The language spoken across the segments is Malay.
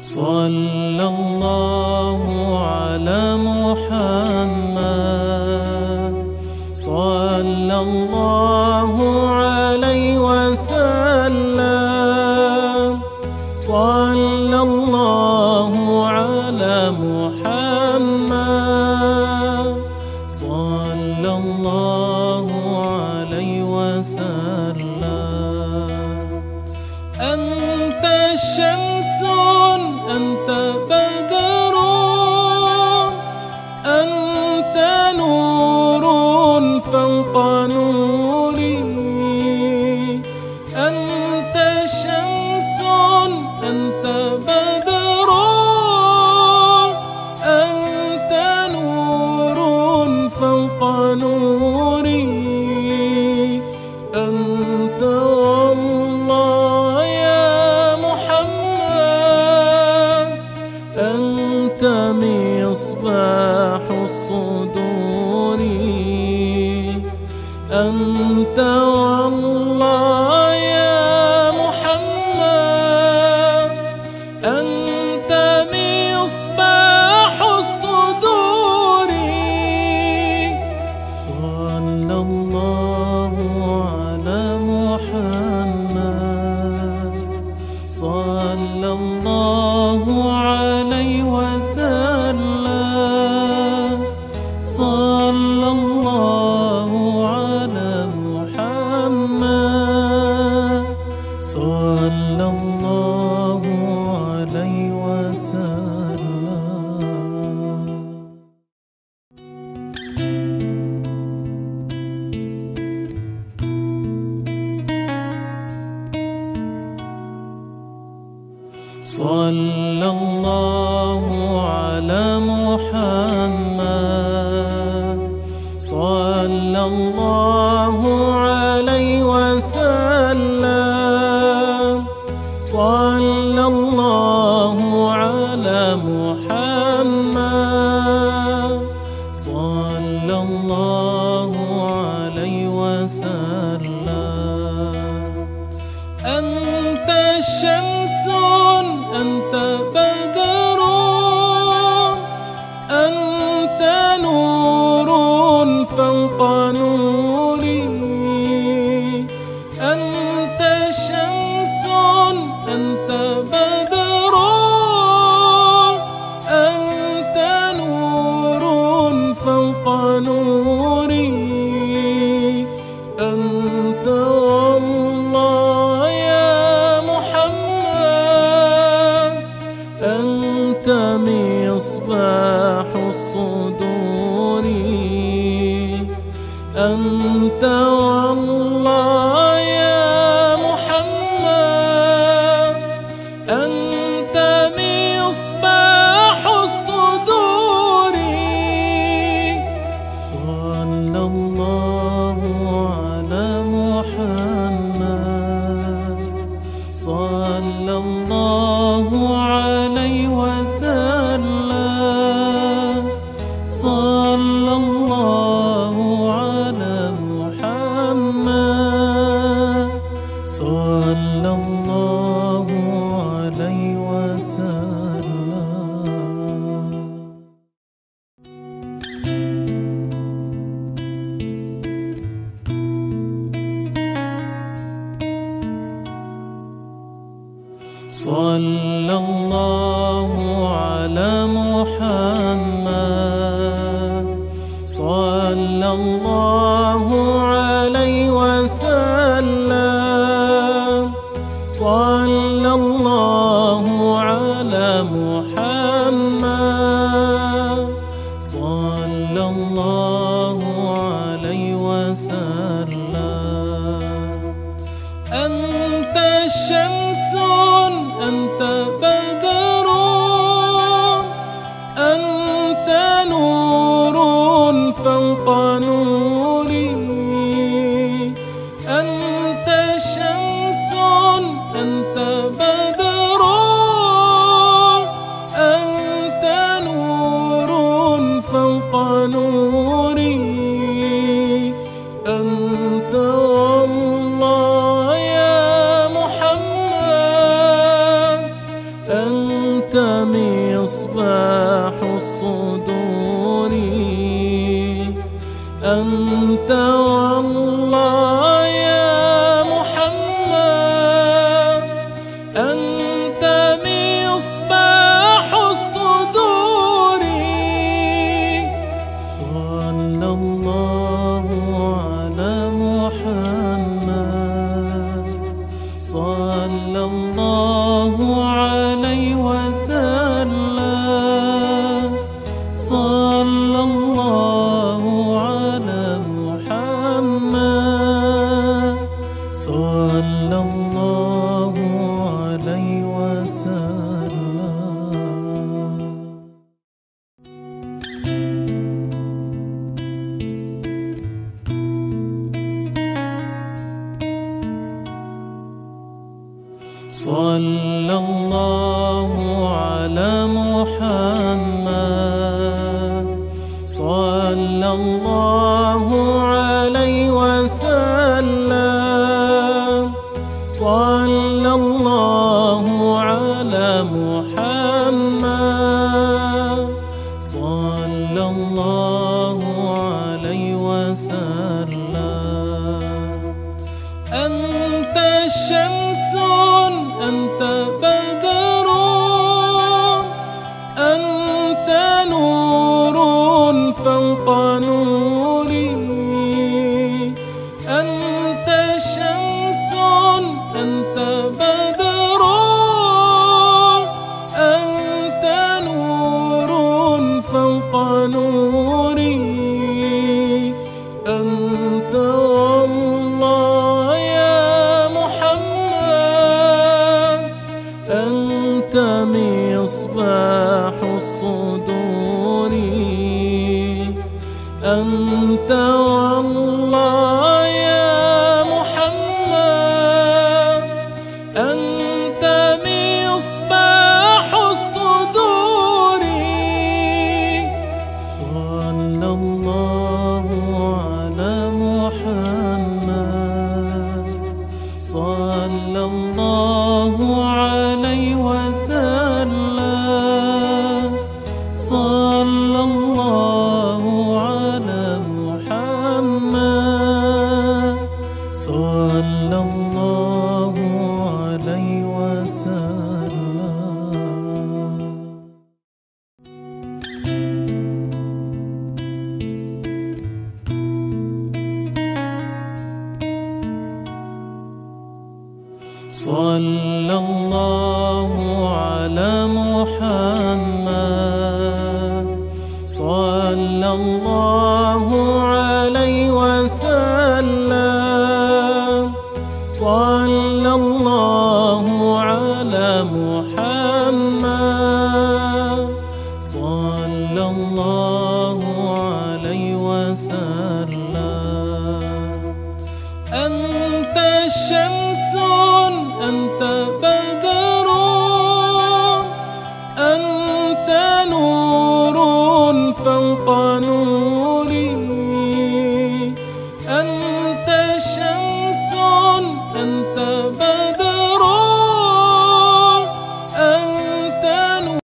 صلى الله على محمد صلى الله عليه وسلم صلى الله على محمد صلى الله عليه وسلم أنت شمس أنت بدر أنت نور فوق نوري أنت شمس أنت بدر أنت نور فوق نوري أنت والله يا محمد أنت مصباح الصدور أنت والله يا محمد أنت مصباح الصدور صلى الله على محمد صلى الله عليه وسلم صلى الله على محمد صلى الله عليه وسلم. صلى الله على محمد صلى الله عليه وسلم صلى الله على محمد صلى الله عليه وسلم أنت شمس أنت بدر أنت نور فوق نوري أنت شمس أنت بدر أنت نور فوق نوري أنت والله يا محمد أنت مصباح الصدور أنت والله يا محمد أنت مصباح الصدور صلى الله على محمد صلى الله عليه وسلم صلى الله على محمد صلى الله عليه وسلم. صلى الله على محمد صلى الله عليه وسلم صلى الله على محمد صلى الله عليه وسلم أنت شمس أنت بدر أنت نور فوق نوري أنت شمس أنت بدر أنت نور فوق نوري أنت والله يا محمد أنت مصباح الصدور، أنت والله يا محمد، أنت مصباح الصدور. صلى الله على محمد، صلى الله عليه وسلم، صلى الله على محمد، صلى الله عليه وسلم. صلى الله على محمد، صلى الله عليه وسلم، صلى الله على محمد، صلى الله عليه وسلم. أنت شمس، أنت بدر، أنت نور فوق نوري، أنت شمس، أنت بدر، أنت نور فوق نوري، أنت والله يا محمد، أنت مصباح الصدور، أنت والله يا محمد، أنت مصباح الصدور. صلى الله على محمد، صلى الله عليه وسلم، صلى الله على محمد، صلى الله عليه وسلم. صلى الله على محمد، صلى الله عليه وسلم، صلى الله على محمد، صلى الله عليه وسلم. أنت شمس، أنت بدر، أنت نور فوق نوري، أنت شمس، أنت بدر، أنت نور.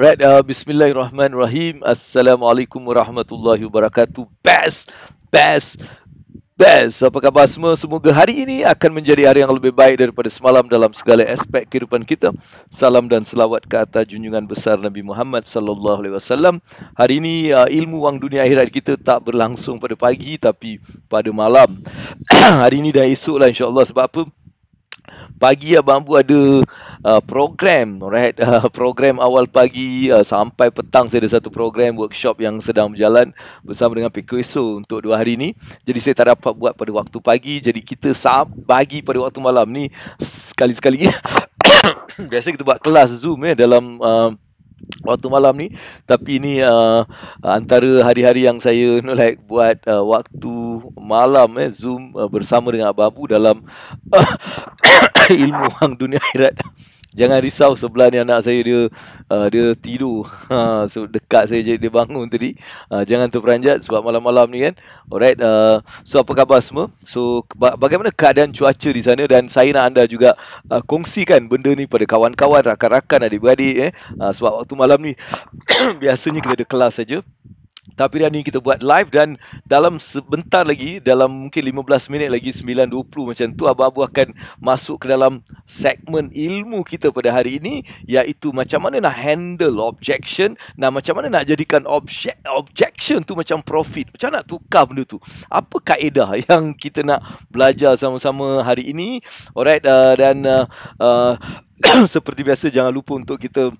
Alright, bismillahirrahmanirrahim. Assalamualaikum warahmatullahi wabarakatuh. Best. Apa khabar semua? Semoga hari ini akan menjadi hari yang lebih baik daripada semalam dalam segala aspek kehidupan kita. Salam dan selawat ke atas junjungan besar Nabi Muhammad sallallahu alaihi wasallam. Hari ini ilmu wang dunia akhirat kita tak berlangsung pada pagi tapi pada malam. Hari ini dan esok lah, insya-Allah. Sebab apa? Pagi Abang Ambu ada program, alright, program awal pagi sampai petang saya ada satu program workshop yang sedang berjalan bersama dengan Peko Esok untuk 2 hari ni. Jadi saya tak dapat buat pada waktu pagi, jadi kita bagi pada waktu malam ni sekali-sekali. Biasa kita buat kelas Zoom dalam waktu malam ni, tapi ini antara hari-hari yang saya buat waktu malam Zoom bersama dengan Abang Ambu dalam ilmu wang dunia akhirat. Jangan risau, sebelah ni anak saya dia tidur. So dekat saya je dia bangun tadi. Jangan terperanjat sebab malam-malam ni kan. Alright, so apa khabar semua? So bagaimana keadaan cuaca di sana, dan saya nak anda juga kongsikan benda ni pada kawan-kawan, rakan-rakan, adik-beradik sebab waktu malam ni biasanya kita ada kelas saja. Tapi hari ni kita buat live, dan dalam sebentar lagi, dalam mungkin 15 minit lagi, 9.20 macam tu, Abang Abu akan masuk ke dalam segmen ilmu kita pada hari ini, iaitu macam mana nak handle objection, macam mana nak jadikan objection tu macam profit, macam mana nak tukar benda tu. Apa kaedah yang kita nak belajar sama-sama hari ini. Alright, dan seperti biasa jangan lupa untuk kita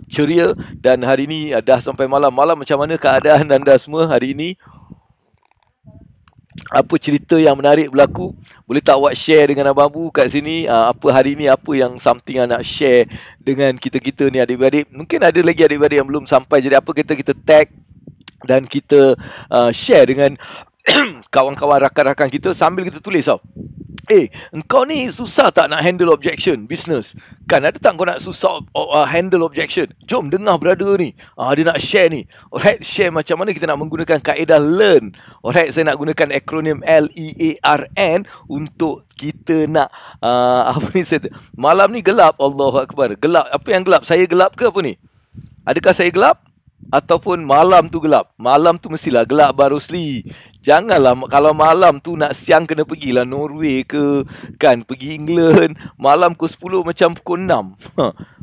ceria, dan hari ini dah sampai malam. Macam mana keadaan anda semua hari ini? Apa cerita yang menarik berlaku? Boleh tak awak share dengan Abang Abu kat sini? Apa hari ni, apa yang something yang nak share dengan kita-kita ni adik-beradik? Mungkin ada lagi adik-beradik yang belum sampai, jadi apa kita tag dan kita share dengan kawan-kawan, rakan-rakan kita sambil kita tulis tau. Engkau ni susah tak nak handle objection business? Kan ada tak kau nak susah handle objection? Jom dengar brother ni. Dia nak share ni. Alright, share macam mana kita nak menggunakan kaedah learn. Alright, saya nak gunakan akronim LEARN untuk kita nak malam ni gelap. Allahu Akbar. Gelap. Apa yang gelap? Saya gelap ke apa ni? Adakah saya gelap? Ataupun malam tu gelap? Malam tu mestilah gelap, Abang Rosli. Janganlah kalau malam tu nak siang kena pergilah Norway ke, kan, pergi England. Malam pukul 10 macam pukul 6.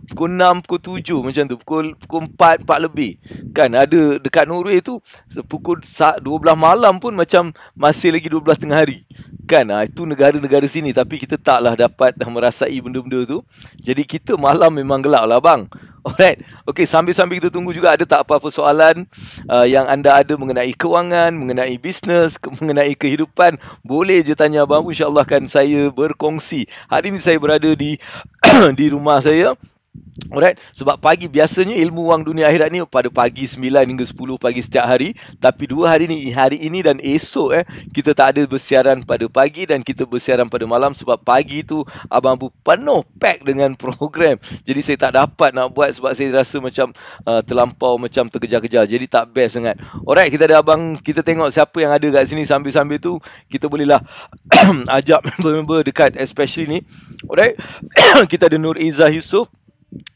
Pukul 6, pukul 7 macam tu. Pukul 4 lebih. Kan ada dekat Norway tu pukul 12 malam pun macam masih lagi 12 tengah hari. Kan, itu negara-negara sini, tapi kita taklah dapat merasai benda-benda tu. Jadi kita malam memang gelap lah bang. Alright, okay, sambil-sambil kita tunggu juga, ada tak apa-apa soalan yang anda ada mengenai kewangan, mengenai bisnes, mengenai kehidupan, boleh je tanya Abang Abu, insyaAllah kan saya berkongsi. Hari ini saya berada di di rumah saya. Alright, sebab pagi biasanya ilmu wang dunia akhirat ni pada pagi 9 hingga 10 pagi setiap hari. Tapi 2 hari ni, hari ini dan esok kita tak ada bersiaran pada pagi dan kita bersiaran pada malam. Sebab pagi tu Abang Abu penuh pack dengan program. Jadi saya tak dapat nak buat sebab saya rasa macam terlampau macam terkejar-kejar. Jadi tak best sangat. Alright, kita ada abang, kita tengok siapa yang ada kat sini. Sambil-sambil tu kita bolehlah ajak member-member dekat, especially ni. Alright, kita ada Nur Izzah Yusof.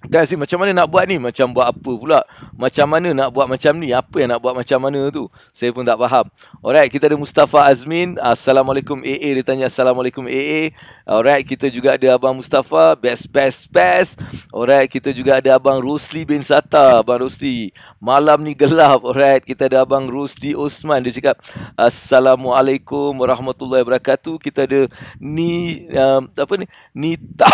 Kasi macam mana nak buat ni? Macam buat apa pula? Macam mana nak buat macam ni? Apa yang nak buat macam mana tu? Saya pun tak faham. Alright, kita ada Mustafa Azmin. Assalamualaikum AA. Dia tanya Assalamualaikum AA. Alright, kita juga ada Abang Mustafa. Best. Alright, kita juga ada Abang Rosli bin Sata. Abang Rosli, malam ni gelap. Alright, kita ada Abang Rosli Osman. Dia cakap Assalamualaikum warahmatullahi wabarakatuh. Kita ada Nita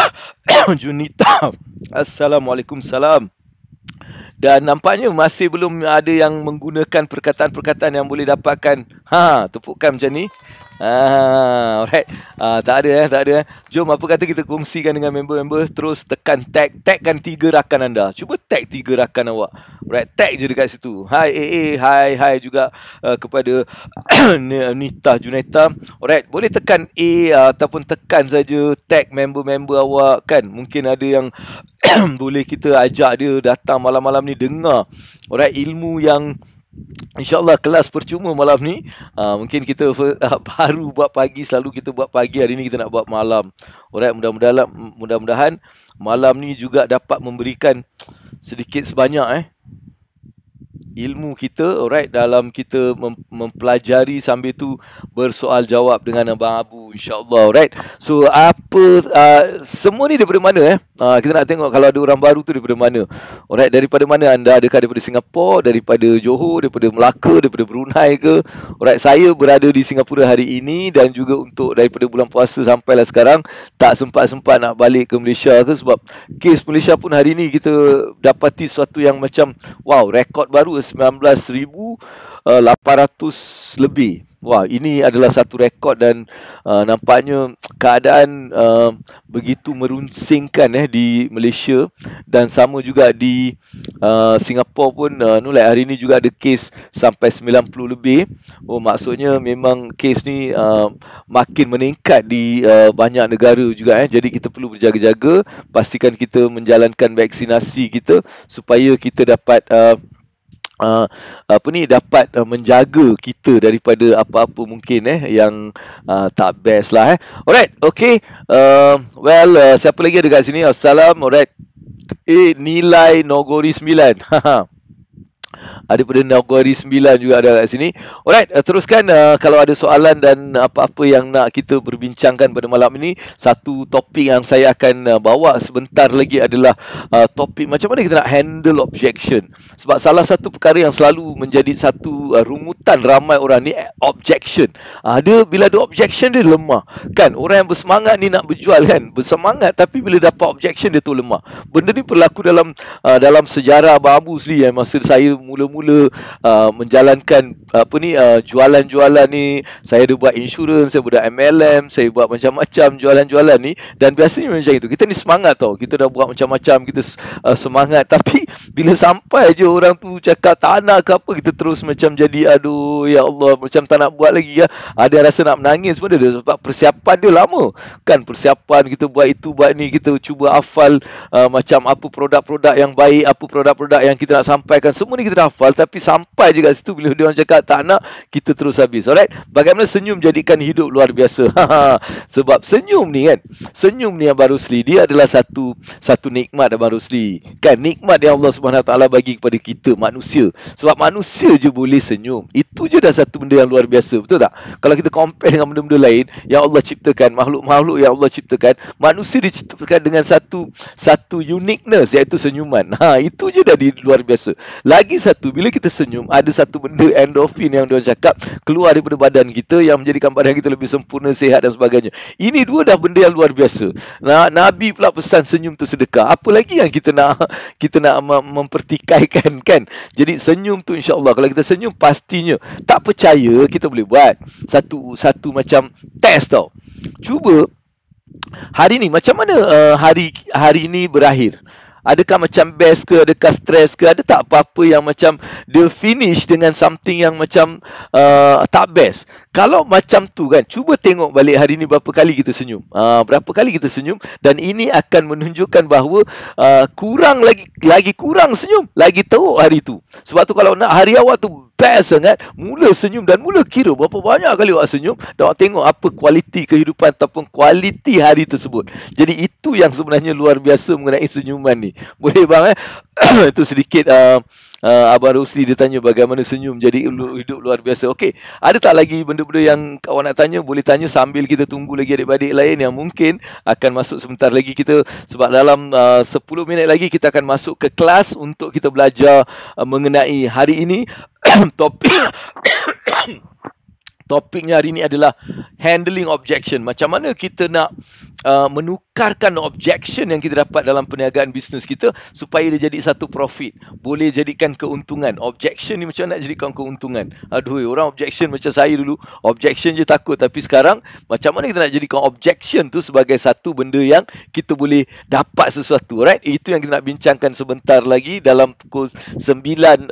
Junita. Assalamualaikum salam. Dan nampaknya masih belum ada yang menggunakan perkataan-perkataan yang boleh dapatkan. Tepukan macam ni. Alright. Tak ada. Jom, apa kata kita kongsikan dengan member-member. Terus tekan tagkan 3 rakan anda. Cuba tag 3 rakan awak. Alright, tag je dekat situ. Hai AA, hai juga kepada Nita Juneta. Alright, boleh tekan A ataupun tekan saja tag member-member awak, kan. Mungkin ada yang boleh kita ajak dia datang malam-malam ni dengar. Alright, ilmu yang InsyaAllah kelas percuma malam ni. Mungkin kita baru buat pagi, selalu kita buat pagi, hari ni kita nak buat malam. Alright, mudah-mudahan malam ni juga dapat memberikan sedikit sebanyak ilmu kita, alright, dalam kita mempelajari sambil tu bersoal jawab dengan Abang Abu, insyaAllah, alright. So semua ni daripada mana kita nak tengok kalau ada orang baru tu daripada mana, alright, daripada mana anda, adakah daripada Singapura, daripada Johor, daripada Melaka, daripada Brunei ke, alright. Saya berada di Singapura hari ini dan juga untuk daripada bulan puasa sampailah sekarang tak sempat-sempat nak balik ke Malaysia ke, sebab kes Malaysia pun hari ni kita dapati sesuatu yang macam wow, rekod baru 19,800 lebih. Wah, ini adalah satu rekod dan nampaknya keadaan begitu merunsingkan di Malaysia, dan sama juga di Singapura pun like hari ni juga ada kes sampai 90 lebih. Oh, maksudnya memang kes ni makin meningkat di banyak negara juga Jadi kita perlu berjaga-jaga, pastikan kita menjalankan vaksinasi kita supaya kita dapat dapat menjaga kita daripada apa-apa mungkin yang tak best lah Alright, okay. Siapa lagi ada kat sini? Assalam, alright. Nilai Nogori 9. Daripada Nogori 9 juga ada kat sini. Alright, teruskan kalau ada soalan dan apa-apa yang nak kita berbincangkan pada malam ini. Satu topik yang saya akan bawa sebentar lagi adalah topik macam mana kita nak handle objection. Sebab salah satu perkara yang selalu menjadi satu rumutan ramai orang ni, objection. Bila ada objection dia lemah. Kan, orang yang bersemangat ni nak berjual kan, bersemangat, tapi bila dapat objection dia tu lemah. Benda ni berlaku dalam sejarah Abang Abu sendiri masa saya mula-mula menjalankan jualan-jualan ni. Saya ada buat insurans, saya buat MLM, saya buat macam-macam jualan-jualan ni, dan biasanya macam itu. Kita ni semangat tau, kita dah buat macam-macam, kita semangat, tapi bila sampai je orang tu cakap tak nak ke apa, kita terus macam jadi aduh ya Allah, macam tak nak buat lagi ada yang rasa nak menangis pun dia, sebab persiapan dia lama kan. Persiapan kita buat itu buat ni, kita cuba hafal macam apa produk-produk yang baik, apa produk-produk yang kita nak sampaikan, semua ni kita dah hafal, tapi sampai je kat situ bila dia orang cakap tak nak, kita terus habis. Alright, bagaimana senyum jadikan hidup luar biasa. Sebab senyum ni kan, senyum ni Abang Rusli, dia adalah satu nikmat Abang Rusli kan, nikmat yang Allah Subhanahu Taala bagi kepada kita manusia. Sebab manusia je boleh senyum, itu je dah satu benda yang luar biasa, betul tak? Kalau kita compare dengan benda-benda lain yang Allah ciptakan, makhluk-makhluk yang Allah ciptakan, manusia diciptakan dengan satu uniqueness, iaitu senyuman. Itu je dah di luar biasa. Lagi satu, bila kita senyum, ada satu benda endorfin yang dia cakap keluar daripada badan kita yang menjadikan badan kita lebih sempurna, sihat dan sebagainya. Ini dua dah benda yang luar biasa. Nabi pula pesan senyum tu sedekah. Apa lagi yang kita nak mempertikaikan kan? Jadi senyum tu insya-Allah, kalau kita senyum pastinya, tak percaya kita boleh buat satu macam test tau. Cuba hari ni macam mana hari ni berakhir. Adakah macam best ke, adakah stres ke, ada tak apa-apa yang macam dia finish dengan something yang macam tak best. Kalau macam tu kan, cuba tengok balik hari ni berapa kali kita senyum. Berapa kali kita senyum, dan ini akan menunjukkan bahawa kurang lagi kurang senyum, lagi teruk hari tu. Sebab tu kalau nak hari awal tu best sangat, mula senyum dan mula kira berapa banyak kali awak senyum, dan awak tengok apa kualiti kehidupan ataupun kualiti hari tersebut. Jadi itu yang sebenarnya luar biasa mengenai senyuman ni. Boleh bang itu sedikit Abang Rusli dia tanya bagaimana senyum jadi hidup luar biasa. Okey, ada tak lagi benda-benda yang kawan nak tanya? Boleh tanya sambil kita tunggu lagi adik-adik lain yang mungkin akan masuk sebentar lagi kita, sebab dalam 10 minit lagi kita akan masuk ke kelas untuk kita belajar mengenai hari ini. Topiknya hari ini adalah handling objection. Macam mana kita nak menukarkan objection yang kita dapat dalam perniagaan bisnes kita supaya dia jadi satu profit, boleh jadikan keuntungan. Objection ni macam mana nak jadikan keuntungan? Aduh, orang objection macam saya dulu, objection je takut, tapi sekarang macam mana kita nak jadikan objection tu sebagai satu benda yang kita boleh dapat sesuatu. Right, itu yang kita nak bincangkan sebentar lagi dalam pukul 9.20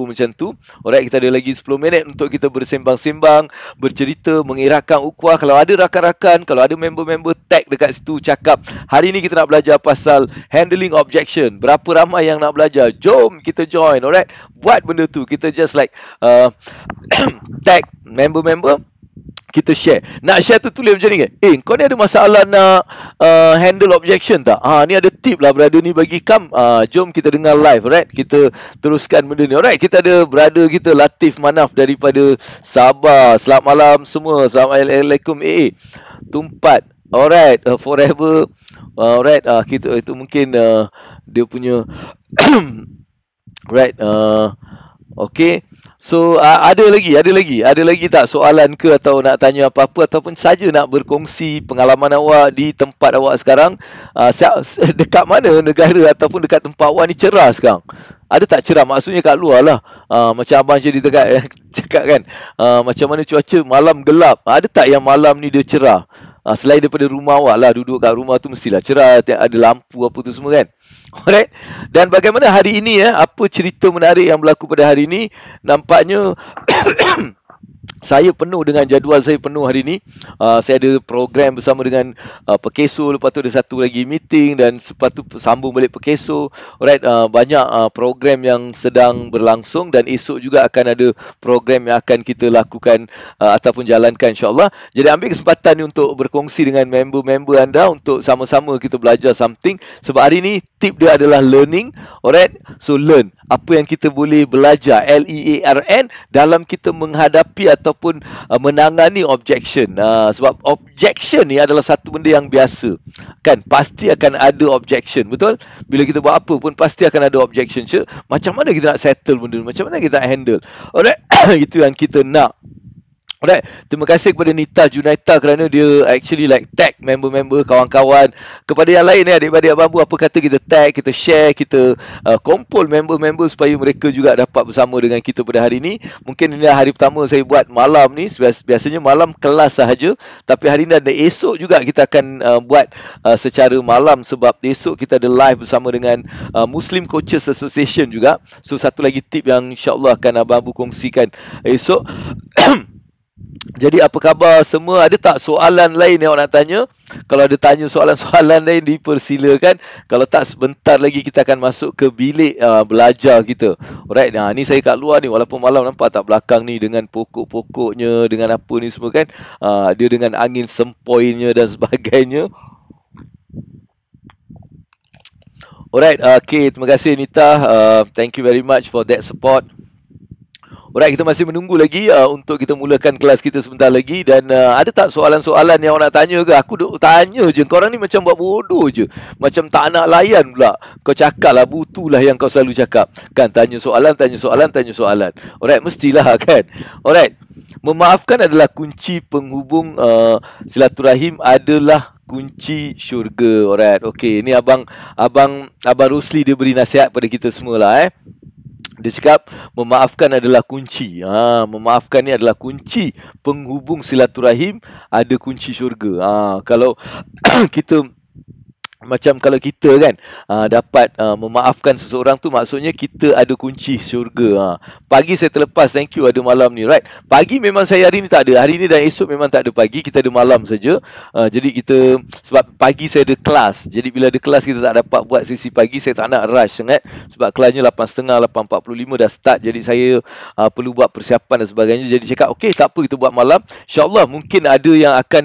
macam tu. Alright, kita ada lagi 10 minit untuk kita bersembang-sembang, bercerita, mengeratkan ukhuwah. Kalau ada rakan-rakan, kalau ada member-member, tag dekat situ, cakap hari ni kita nak belajar pasal handling objection. Berapa ramai yang nak belajar? Jom kita join. Alright, buat benda tu. Kita just like tag member-member, kita share. Nak share tu tulis macam ni kan. Kau ni ada masalah nak handle objection tak? Ni ada tip lah brother ni bagi Kam. Jom kita dengar live, alright? Kita teruskan benda ni. Alright, kita ada brother kita Latif Manaf daripada Sabah. Selamat malam semua. Assalamualaikum Tumpat. Alright, forever. Alright, kita itu mungkin dia punya right, okay. So ada lagi tak soalan ke atau nak tanya apa-apa ataupun saja nak berkongsi pengalaman awak di tempat awak sekarang? Dekat mana negara ataupun dekat tempat awak ni cerah sekarang? Ada tak cerah? Maksudnya kat luar lah. Macam abang jadi cakap kan, macam mana cuaca malam gelap. Ada tak yang malam ni dia cerah? Selain daripada rumah awak lah, duduk kat rumah tu mestilah cerah, ada lampu apa tu semua kan. Alright. Dan bagaimana hari ini apa cerita menarik yang berlaku pada hari ini? Nampaknya saya penuh dengan jadual saya penuh hari ni. Saya ada program bersama dengan Pekeso. Lepas tu ada satu lagi meeting dan lepas tu sambung balik Pekeso. Alright, banyak program yang sedang berlangsung dan esok juga akan ada program yang akan kita lakukan ataupun jalankan insyaAllah. Jadi ambil kesempatan ni untuk berkongsi dengan member-member anda untuk sama-sama kita belajar something. Sebab hari ni tip dia adalah learning. Alright, so learn. Apa yang kita boleh belajar, LEARN, dalam kita menghadapi ataupun menangani objection. Sebab objection ni adalah satu benda yang biasa. Kan, pasti akan ada objection, betul? Bila kita buat apa pun pasti akan ada objection. Macam mana kita nak settle benda ni? Macam mana kita nak handle? Alright, itu yang kita nak. Alright, terima kasih kepada Nita Junaita kerana dia actually like tag member-member, kawan-kawan. Kepada yang lain adik-adik Bambu, apa kata kita tag, kita share, kita kumpul member-member supaya mereka juga dapat bersama dengan kita pada hari ini. Mungkin ini hari pertama saya buat malam ni. Biasanya malam kelas sahaja, tapi hari ini dan esok juga kita akan buat secara malam sebab esok kita ada live bersama dengan Muslim Coaches Association juga. So satu lagi tip yang insyaAllah akan Abang Abu kongsikan esok. Jadi apa khabar semua? Ada tak soalan lain yang awak nak tanya? Kalau ada tanya soalan-soalan lain dipersilakan. Kalau tak, sebentar lagi kita akan masuk ke bilik belajar kita. Alright, ni saya kat luar ni. Walaupun malam, nampak tak belakang ni dengan pokok-pokoknya, dengan apa ni semua kan. Dia dengan angin sempoinya dan sebagainya. Alright, okay, terima kasih Nita. Thank you very much for that support. Alright, kita masih menunggu lagi untuk kita mulakan kelas kita sebentar lagi. Dan ada tak soalan-soalan yang awak nak tanya ke? Aku duk tanya je. Korang ni macam buat bodoh je. Macam tak nak layan pula. Kau cakap lah, butulah yang kau selalu cakap. Kan, tanya soalan. Alright, mestilah kan. Alright, memaafkan adalah kunci penghubung silaturahim, adalah kunci syurga. Alright, okay. Ini Abang Rusli dia beri nasihat pada kita semua lah Dia cakap memaafkan adalah kunci. Memaafkan ni adalah kunci penghubung silaturahim, ada kunci syurga. Kalau kita macam kalau kita kan dapat memaafkan seseorang tu, maksudnya kita ada kunci syurga. Pagi saya terlepas, thank you ada malam ni, right? Pagi memang saya hari ni tak ada. Hari ni dan esok memang tak ada pagi, kita ada malam saja. Jadi kita, sebab pagi saya ada kelas. Jadi bila ada kelas kita tak dapat buat sesi pagi. Saya tak nak rush sangat sebab kelasnya 8.30, 8.45 dah start. Jadi saya perlu buat persiapan dan sebagainya. Jadi cakap okey, tak apa, kita buat malam. InsyaAllah mungkin ada yang akan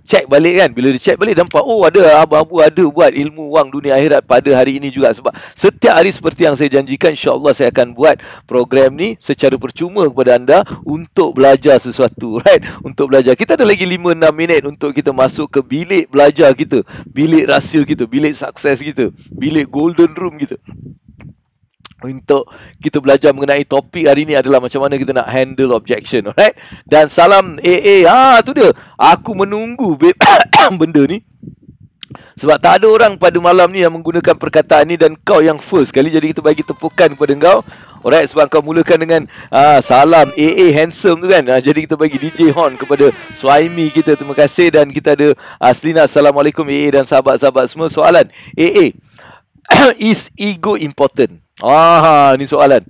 check balik kan. Bila dia check balik nampak, oh ada Abang Abu ada buat ilmu wang dunia akhirat pada hari ini juga. Sebab setiap hari seperti yang saya janjikan, insyaAllah saya akan buat program ni secara percuma kepada anda untuk belajar sesuatu, right? Untuk belajar. Kita ada lagi 5-6 minit untuk kita masuk ke bilik belajar kita, bilik rahsia kita, bilik sukses kita, bilik golden room kita, untuk kita belajar mengenai topik hari ni adalah macam mana kita nak handle objection, alright? Dan salam AA. Tu dia. Aku menunggu benda ni. Sebab tak ada orang pada malam ni yang menggunakan perkataan ni dan kau yang first kali. Jadi kita bagi tepukan kepada kau. Alright, sebab kau mulakan dengan salam AA handsome tu kan. Jadi kita bagi DJ Hon kepada Suhaimi kita. Terima kasih. Dan kita ada Aslina. Assalamualaikum AA dan sahabat-sahabat semua. Soalan AA, is ego important? Ni soalan.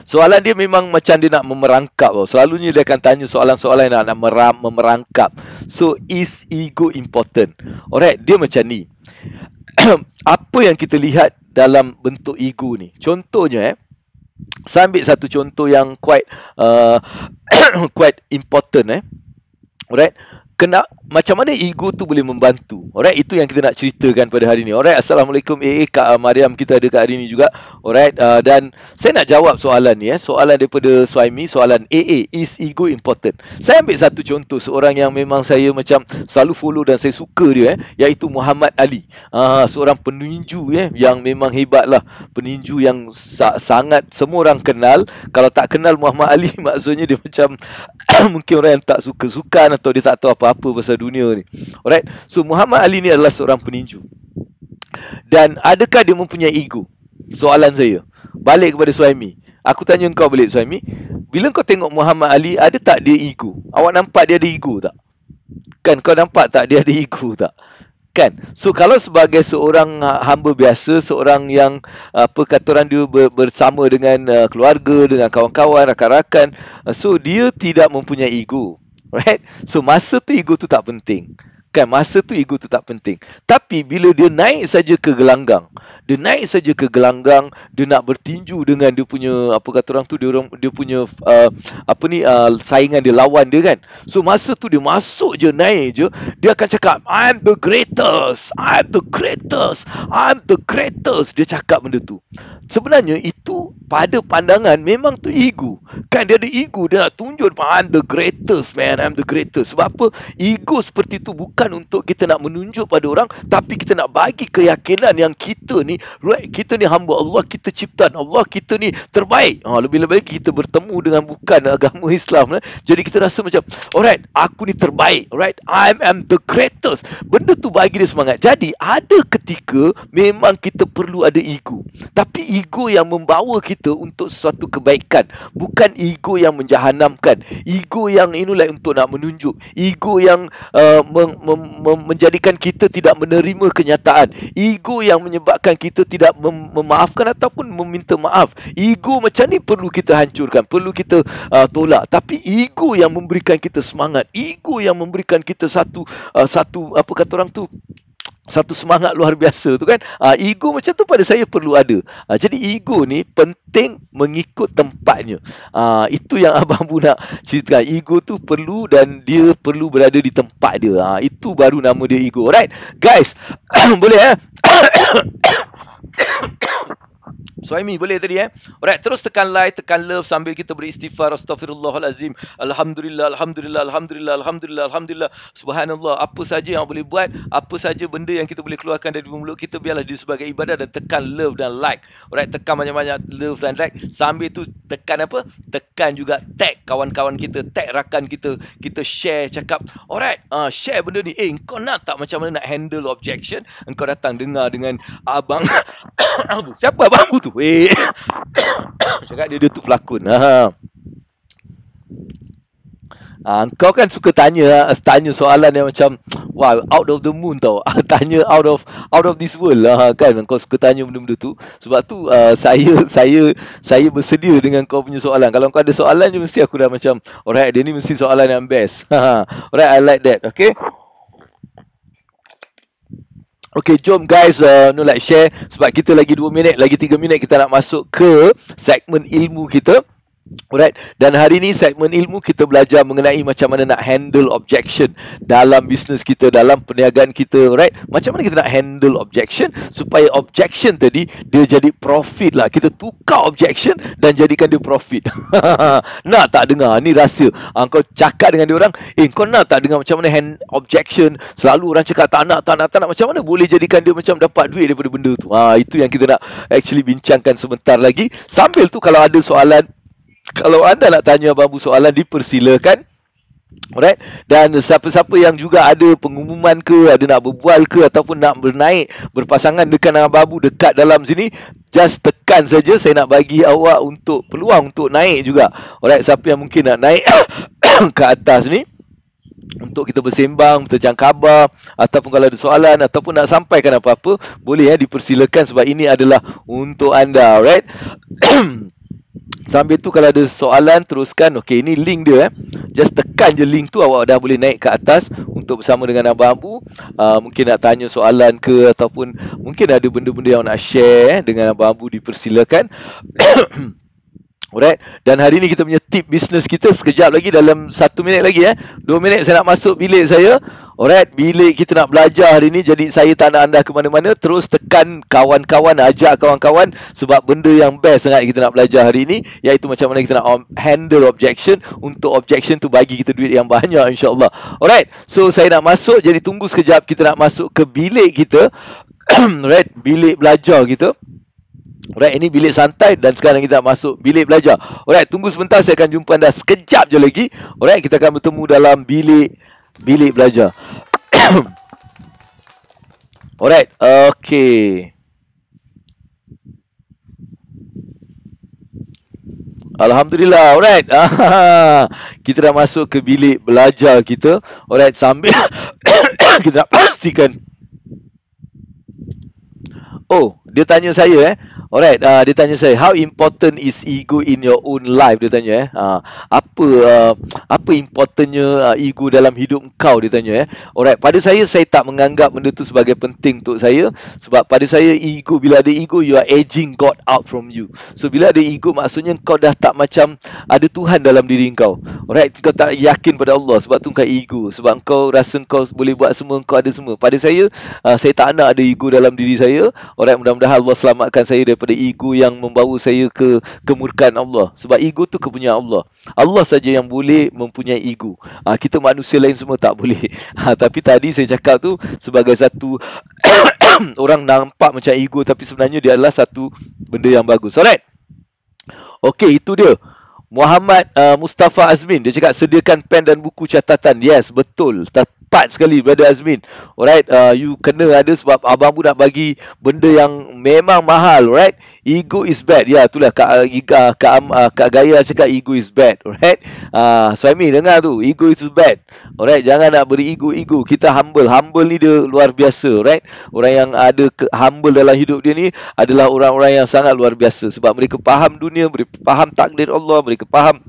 Soalan dia memang macam dia nak memerangkap. Selalunya dia akan tanya soalan-soalan yang nak memerangkap. So, is ego important? Alright, dia macam ni. Apa yang kita lihat dalam bentuk ego ni? Contohnya Saya ambil satu contoh yang quite quite important. Alright. Macam mana ego tu boleh membantu. Alright, itu yang kita nak ceritakan pada hari ni. Alright, Assalamualaikum Kak Mariam, kita ada kat hari ni juga. Alright, dan saya nak jawab soalan ni. Soalan daripada Suhaimi, soalan is ego important? Saya ambil satu contoh seorang yang memang saya macam selalu follow dan saya suka dia, iaitu Muhammad Ali. Seorang peninju yang memang hebat lah. Peninju yang sangat semua orang kenal. Kalau tak kenal Muhammad Ali, maksudnya dia macam mungkin orang yang tak suka sukan atau dia tak tahu apa-apa pasal dunia ni. Alright. So Muhammad Ali ni adalah seorang peninju. Dan adakah dia mempunyai ego? Soalan saya. Balik kepada Suhaimi. Aku tanya kau balik, Suhaimi. Bila kau tengok Muhammad Ali, ada tak dia ego? Awak nampak dia ada ego tak? Kan kau nampak tak dia ada ego tak? Kan? So kalau sebagai seorang hamba biasa, seorang yang apa kata orang, dia bersama dengan keluarga, dengan kawan-kawan, rakan-rakan, so dia tidak mempunyai ego. Right? So masa tu ego tu tak penting. Kan, masa tu ego tu tak penting. Tapi bila dia naik saja ke gelanggang, dia nak bertinju dengan dia punya apa kata orang tu, dia punya saingan dia, lawan dia kan. So masa tu dia masuk je, naik je, dia akan cakap I'm the greatest. Dia cakap benda tu. Sebenarnya itu pada pandangan memang tu ego. Kan dia ada ego, dia nak tunjuk I'm the greatest man, I'm the greatest. Sebab apa? Ego seperti tu bukan untuk kita nak menunjuk pada orang, tapi kita nak bagi keyakinan yang kita ni hamba Allah, kita ciptaan Allah, kita ni terbaik. Lebih-lebih kita bertemu dengan bukan agama Islam. Jadi kita rasa macam alright, aku ni terbaik. Alright, I am the greatest. Benda tu bagi dia semangat. Jadi ada ketika memang kita perlu ada ego, tapi ego yang membawa kita untuk sesuatu kebaikan, bukan ego yang menjahanamkan, ego yang untuk nak menunjuk, ego yang menjadikan kita tidak menerima kenyataan, ego yang menyebabkan kita tidak memaafkan ataupun meminta maaf. Ego macam ni perlu kita hancurkan, perlu kita tolak. Tapi ego yang memberikan kita semangat, ego yang memberikan kita satu apa kata orang tu, satu semangat luar biasa tu kan. Ego macam tu pada saya perlu ada. Jadi ego ni penting mengikut tempatnya. Itu yang Abang Bu nak ceritakan. Ego tu perlu dan dia perlu berada di tempat dia. Itu baru nama dia ego. Alright guys. Boleh Suhaimi boleh tadi Alright, terus tekan like, tekan love sambil kita beristighfar. Astaghfirullahalazim. Alhamdulillah, alhamdulillah, alhamdulillah, alhamdulillah, alhamdulillah. Subhanallah. Apa saja yang boleh buat, apa saja benda yang kita boleh keluarkan dari mulut kita, biarlah dia sebagai ibadah, dan tekan love dan like. Alright, tekan banyak-banyak love dan like. Sambil tu tekan apa? Tekan juga tag kawan-kawan kita, tag rakan kita. Kita share, cakap, alright, share benda ni. Engkau nak tak macam mana nak handle objection? Engkau datang dengar dengan Abang siapa Abang Bu tu? Cakap dia tu pelakon. Kau kan suka tanya soalan yang macam wow, out of the moon tau. Tanya out of this world lah kan. Kau suka tanya benda-benda tu. Sebab tu saya bersedia dengan kau punya soalan. Kalau kau ada soalan je, mesti aku dah macam alright, dia ni mesti soalan yang best. Alright, I like that. Okay. Okay, jom guys, like, share. Sebab kita lagi 2 minit, lagi 3 minit kita nak masuk ke segmen ilmu kita. Alright, dan hari ni segmen ilmu kita belajar mengenai macam mana nak handle objection dalam bisnes kita, dalam perniagaan kita. Alright, macam mana kita nak handle objection supaya objection tadi dia jadi profit lah. Kita tukar objection dan jadikan dia profit. Nak tak dengar? Ni rahsia. Kau cakap dengan dia orang, kau nak tak dengar macam mana hand objection? Selalu orang cakap tak nak. Macam mana boleh jadikan dia macam dapat duit daripada benda tu? Itu yang kita nak actually bincangkan sebentar lagi. Sambil tu kalau ada soalan, kalau anda nak tanya Abang Bu soalan, dipersilakan. Alright. Dan siapa-siapa yang juga ada pengumuman ke, ada nak berbual ke, ataupun nak bernaik berpasangan dengan Abang Bu dekat dalam sini, just tekan saja. Saya nak bagi awak untuk peluang untuk naik juga. Alright, siapa yang mungkin nak naik ke atas ni untuk kita bersembang, bertanya khabar, ataupun kalau ada soalan ataupun nak sampaikan apa-apa, boleh dipersilakan sebab ini adalah untuk anda. Alright. Sambil tu kalau ada soalan, teruskan. Okay, ini link dia. Just tekan je link tu, awak dah boleh naik ke atas untuk bersama dengan Abang Bu. Mungkin nak tanya soalan ke, ataupun mungkin ada benda-benda yang nak share dengan Abang Bu, dipersilakan. Alright. Dan hari ni kita punya tip bisnes kita sekejap lagi, dalam 1 minit lagi 2 minit saya nak masuk bilik saya. Alright, bilik kita nak belajar hari ni. Jadi saya tak nak anda ke mana-mana. Terus tekan kawan-kawan, ajak kawan-kawan, sebab benda yang best sangat kita nak belajar hari ni, iaitu macam mana kita nak handle objection. Untuk objection tu bagi kita duit yang banyak, insyaAllah. Alright, so saya nak masuk. Jadi tunggu sekejap, kita nak masuk ke bilik kita. Alright, bilik belajar kita. Alright, ini bilik santai dan sekarang kita masuk bilik belajar. Alright, tunggu sebentar, saya akan jumpa anda sekejap je lagi. Alright, kita akan bertemu dalam bilik belajar. Alright, okay. Alhamdulillah, alright. Kita dah masuk ke bilik belajar kita. Alright, sambil kita nak pastikan. Oh, dia tanya saya Alright, dia tanya saya, how important is ego in your own life? Dia tanya apa importantnya ego dalam hidup kau? Dia tanya Alright, pada saya tak menganggap benda tu sebagai penting untuk saya. Sebab pada saya ego, bila ada ego, you are edging God out from you. So bila ada ego, maksudnya kau dah tak macam ada Tuhan dalam diri kau. Alright, kau tak yakin pada Allah, sebab tu kau ego. Sebab kau rasa kau boleh buat semua, kau ada semua. Pada saya tak nak ada ego dalam diri saya. Alright, mudah-mudahan Allah selamatkan saya daripada ego yang membawa saya ke kemurkaan Allah. Sebab ego tu kepunyaan Allah. Allah saja yang boleh mempunyai ego. Kita manusia lain semua tak boleh. Tapi tadi saya cakap tu sebagai satu orang nampak macam ego, tapi sebenarnya dia adalah satu benda yang bagus. Alright. Okey, itu dia. Muhammad Mustafa Azmin, dia cakap sediakan pen dan buku catatan. Yes, betul. Tepat sekali, Brother Azmin. Alright, you kena ada, sebab abang pun nak bagi benda yang memang mahal. Alright, ego is bad. Ya, itulah Kak Gaya cakap ego is bad. Alright, Suami dengar tu, ego is bad. Alright, jangan nak beri-ego. Kita humble. Humble ni dia luar biasa. Alright, orang yang ada humble dalam hidup dia ni adalah orang-orang yang sangat luar biasa. Sebab mereka faham dunia, mereka faham takdir Allah, mereka faham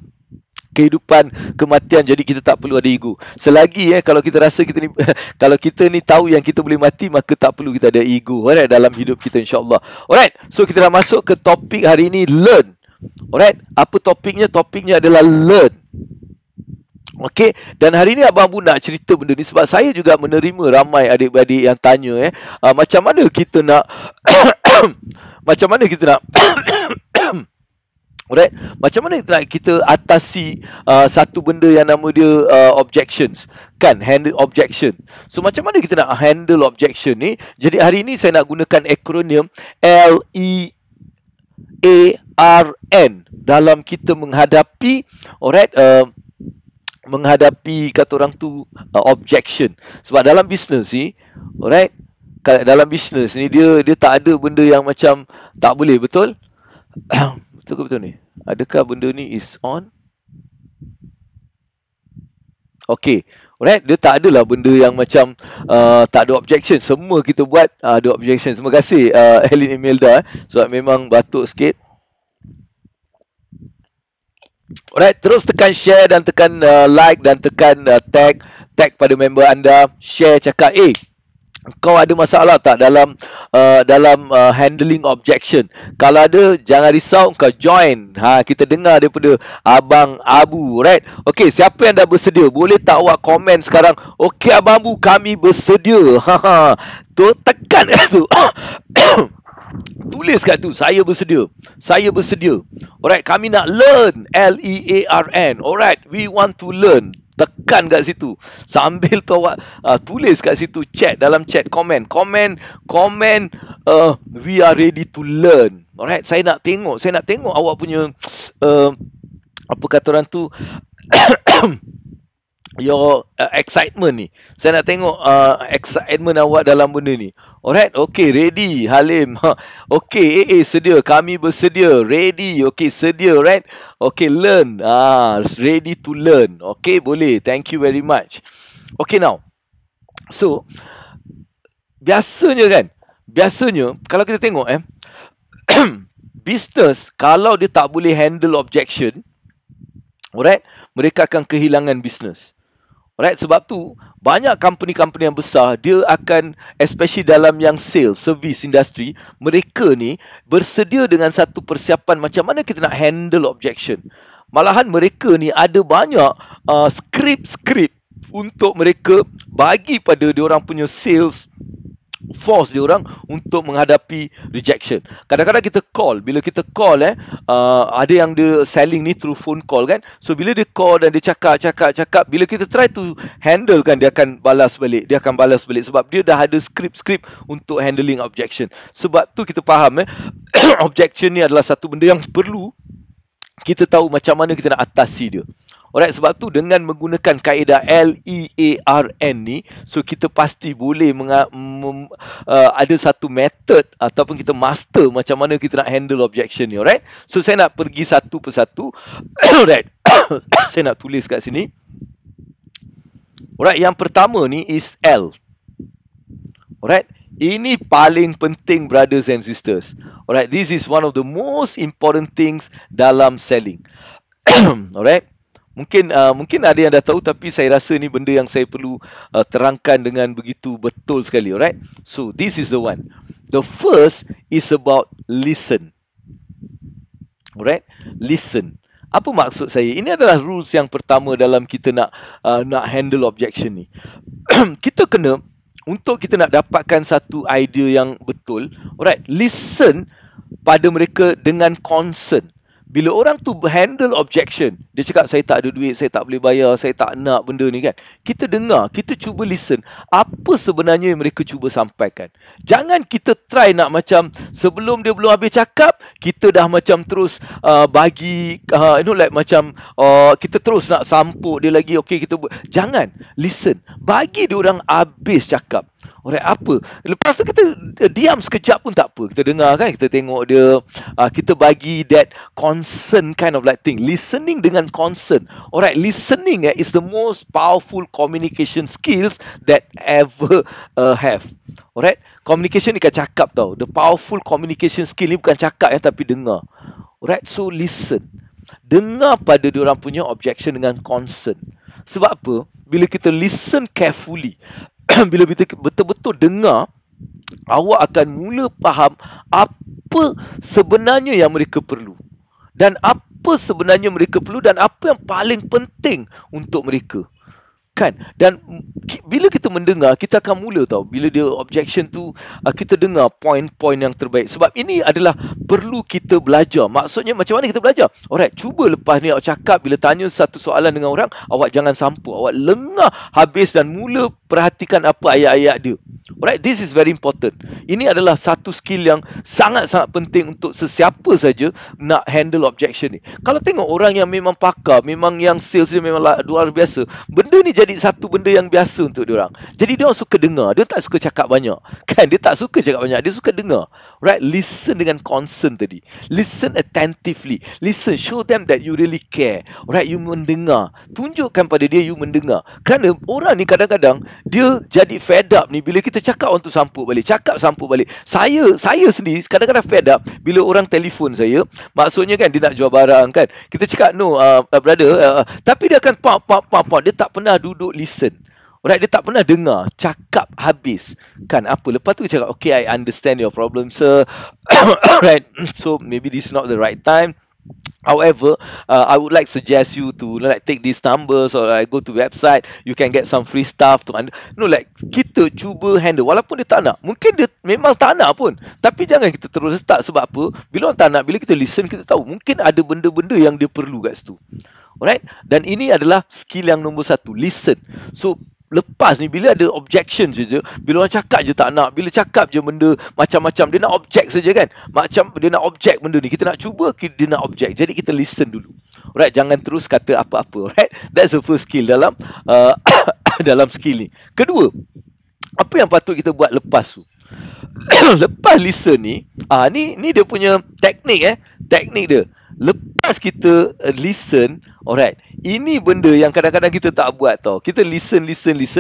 kehidupan, kematian. Jadi kita tak perlu ada ego. Selagi kalau kita rasa kita ni kalau kita ni tahu yang kita boleh mati, maka tak perlu kita ada ego. Alright, dalam hidup kita, insya-Allah. Alright, so kita dah masuk ke topik hari ni, learn. Alright, apa topiknya? Topiknya adalah learn. Okey, dan hari ni abang pun nak cerita benda ni sebab saya juga menerima ramai adik-beradik yang tanya macam mana kita nak macam mana kita nak alright, macam mana kita atasi satu benda yang nama dia objections, kan, handle objection. So macam mana kita nak handle objection ni? Jadi hari ni saya nak gunakan akronim LEARN dalam kita menghadapi menghadapi kata orang tu objection. Sebab dalam bisnes ni, alright, dalam bisnes ni dia tak ada benda yang macam tak boleh, betul? Betul ke betul ni? Adakah benda ni is on? Okay, alright, dia tak adalah benda yang macam tak ada objection. Semua kita buat ada objection. Terima kasih Helen Imelda sebab memang batuk sikit. Alright, terus tekan share dan tekan like dan tekan tag pada member anda. Share, cakap kau ada masalah tak dalam handling objection? Kalau ada, jangan risau, kau join. Kita dengar daripada Abang Abu, right? Okey, siapa yang dah bersedia? Boleh tak awak komen sekarang? Okey Abang Abu, kami bersedia. Tu tekan kat tu. Tulis kat tu, saya bersedia. Saya bersedia. Alright, kami nak learn. LEARN. Alright, we want to learn. Tekan kat situ. Sambil tu awak tulis kat situ, chat, dalam chat, komen. We are ready to learn. Alright, saya nak tengok awak punya apa kata orang tu your excitement ni. Saya nak tengok excitement awak dalam benda ni. Alright, okay, ready Halim. Okay, sedia, kami bersedia. Ready, okay, sedia, right? Okay, learn. Ready to learn. Okay, boleh. Thank you very much. Okay, now. So, biasanya kalau kita tengok business, kalau dia tak boleh handle objection, alright, mereka akan kehilangan business. Alright, sebab tu banyak company-company yang besar, dia akan, especially dalam yang sales, service industry, mereka ni bersedia dengan satu persiapan macam mana kita nak handle objection. Malahan mereka ni ada banyak skrip-skrip untuk mereka bagi pada diorang punya sales force diorang untuk menghadapi rejection. Kadang-kadang kita call, bila kita call ada yang dia selling ni through phone call kan. So bila dia call dan dia cakap, bila kita try to handle kan, dia akan balas balik sebab dia dah ada skrip-skrip untuk handling objection. Sebab tu kita faham objection ni adalah satu benda yang perlu kita tahu macam mana kita nak atasi dia. Alright, sebab tu dengan menggunakan kaedah LEARN ni, so kita pasti boleh ada satu method ataupun kita master macam mana kita nak handle objection ni. Alright, so saya nak pergi satu persatu. Alright, saya nak tulis kat sini. Alright, yang pertama ni is L. Alright, ini paling penting, brothers and sisters. Alright, this is one of the most important things dalam selling. Alright, mungkin ada yang dah tahu, tapi saya rasa ni benda yang saya perlu terangkan dengan begitu betul sekali. Alright, so this is the one. The first is about listen. Alright, listen. Apa maksud saya? Ini adalah rules yang pertama dalam kita nak handle objection ni. Kita kena, untuk kita nak dapatkan satu idea yang betul, alright, listen pada mereka dengan concern. Bila orang tu handle objection, dia cakap saya tak ada duit, saya tak boleh bayar, saya tak nak benda ni kan. Kita dengar, kita cuba listen apa sebenarnya yang mereka cuba sampaikan. Jangan kita try nak macam sebelum dia belum habis cakap, kita dah macam terus bagi macam kita terus nak sampuk dia lagi. Okay, kita jangan, listen. Bagi dia orang habis cakap. Alright, apa? Lepas tu kita diam sekejap pun tak apa. Kita dengar kan, kita tengok dia, kita bagi that concern kind of like thing. Listening dengan concern. Alright, listening is the most powerful communication skills that ever have. Alright, communication ni kan cakap tau. The powerful communication skill ni bukan cakap tapi dengar. Alright, so listen. Dengar pada diorang punya objection dengan concern. Sebab apa? Bila kita listen carefully, bila kita betul-betul dengar, awak akan mula faham apa sebenarnya yang mereka perlu. Dan apa sebenarnya mereka perlu dan apa yang paling penting untuk mereka. Kan? Dan bila kita mendengar, kita akan mula tahu. Bila dia objection tu, kita dengar poin-poin yang terbaik. Sebab ini adalah perlu kita belajar. Maksudnya macam mana kita belajar? Alright, cuba lepas ni awak cakap, bila tanya satu soalan dengan orang, awak jangan sampuk. Awak lengah habis dan mula perhatikan apa ayat-ayat dia. Alright, this is very important. Ini adalah satu skill yang sangat-sangat penting untuk sesiapa saja nak handle objection ni. Kalau tengok orang yang memang pakar, memang yang sales dia memang luar biasa, benda ni jadi satu benda yang biasa untuk dia orang. Jadi dia orang suka dengar, dia tak suka cakap banyak. Kan, dia tak suka cakap banyak, dia suka dengar. Right, listen dengan concern tadi. Listen attentively. Listen, show them that you really care. Right, you mendengar. Tunjukkan pada dia you mendengar. Kerana orang ni kadang-kadang dia jadi fed up ni bila kita cakap orang tu sampuk balik. Saya sendiri kadang-kadang fed up bila orang telefon saya. Maksudnya kan dia nak jual barang kan. Kita cakap no brother, tapi dia akan pop. Dia tak pernah duduk listen. Alright, dia tak pernah dengar, cakap habis. Kan apa? Lepas tu dia cakap, okay, I understand your problem, sir. Alright, so maybe this is not the right time. However, I would like suggest you to take these numbers or go to website. You can get some free stuff to kita cuba handle. Walaupun dia tak nak, mungkin dia memang tak nak pun, tapi jangan kita terus start. Sebab apa? Bila orang tak nak, bila kita listen, kita tahu mungkin ada benda-benda yang dia perlu kat situ. Alright, dan ini adalah skill yang nombor 1, listen. So lepas ni bila ada objection je, bila orang cakap je tak nak, bila cakap je benda macam-macam, dia nak object saja kan, macam dia nak object benda ni, kita nak cuba dia nak object. Jadi kita listen dulu. Alright, jangan terus kata apa-apa. Alright, that's the first skill dalam dalam skill ni. Kedua, apa yang patut kita buat lepas tu? Lepas listen ni, ni dia punya teknik teknik dia. Lepas kita listen, alright, ini benda yang kadang-kadang kita tak buat tau. Kita listen,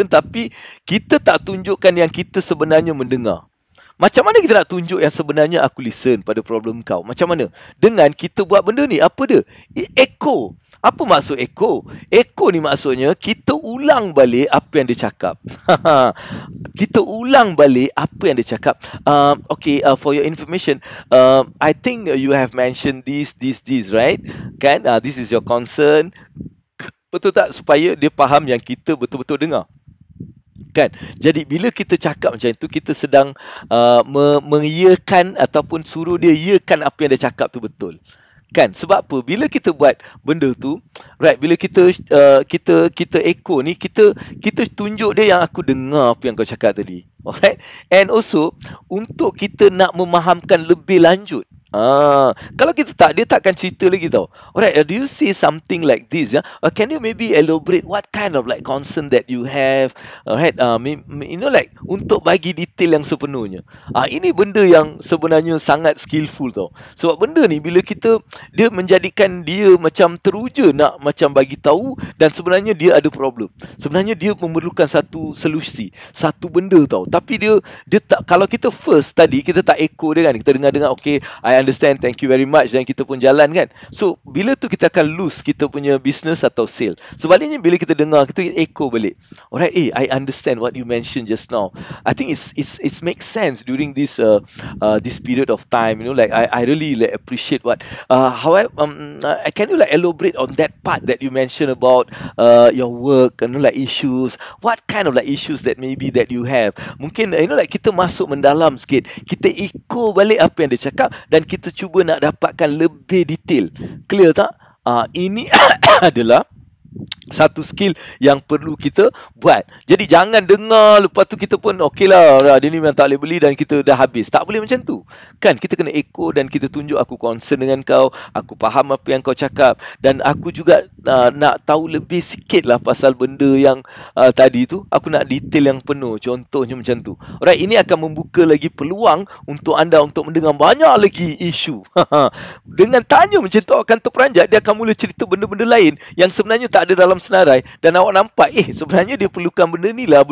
tapi kita tak tunjukkan yang kita sebenarnya mendengar. Macam mana kita nak tunjuk yang sebenarnya aku listen pada problem kau? Macam mana? Dengan kita buat benda ni, apa dia? Echo. Apa maksud echo? Echo ni maksudnya kita ulang balik apa yang dia cakap. Kita ulang balik apa yang dia cakap. For your information, I think you have mentioned this, right? Kan? This is your concern. Betul tak? Supaya dia faham yang kita betul-betul dengar. Kan? Jadi bila kita cakap macam itu, kita sedang mengiyakan ataupun suruh dia iyakan apa yang dia cakap tu betul. Kan? Sebab apa? Bila kita buat benda tu, right, bila kita echo ni, kita tunjuk dia yang aku dengar apa yang kau cakap tadi. Alright? And also untuk kita nak memahamkan lebih lanjut. Kalau kita tak, dia takkan cerita lagi tau. Alright, do you see something like this? Can you maybe elaborate what kind of like concern that you have? Alright, like untuk bagi detail yang sepenuhnya. Ini benda yang sebenarnya sangat skillful tau. Sebab benda ni bila dia menjadikan dia macam teruja nak macam bagi tahu, dan sebenarnya dia ada problem. Sebenarnya dia memerlukan satu solusi, satu benda tau. Tapi dia tak, kalau kita first tadi kita tak echo dia kan, kita dengar okay, I understand, thank you very much, dan kita pun jalan kan. So bila tu kita akan lose kita punya business atau sale. Sebaliknya bila kita dengar, kita echo balik. Alright, I understand what you mentioned just now. I think it makes sense during this period of time, like I really like appreciate what however can you like elaborate on that part that you mentioned about your work and like issues, what kind of like issues that maybe that you have. Mungkin like kita masuk mendalam sikit, kita echo balik apa yang dia cakap, dan kita cuba nak dapatkan lebih detail. Clear tak? Ini adalah satu skill yang perlu kita buat. Jadi jangan dengar lepas tu kita pun okey lah, dia ni memang tak boleh beli dan kita dah habis. Tak boleh macam tu. Kan kita kena echo dan kita tunjuk aku concern dengan kau, aku faham apa yang kau cakap, dan aku juga nak tahu lebih sikit lah pasal benda yang tadi tu. Aku nak detail yang penuh. Contohnya macam tu. Alright, ini akan membuka lagi peluang untuk anda untuk mendengar banyak lagi isu. Dengan tanya macam tu akan terperanjat, dia akan mula cerita benda-benda lain yang sebenarnya tak ada dalam senarai, dan awak nampak sebenarnya dia perlukan benda ni lah.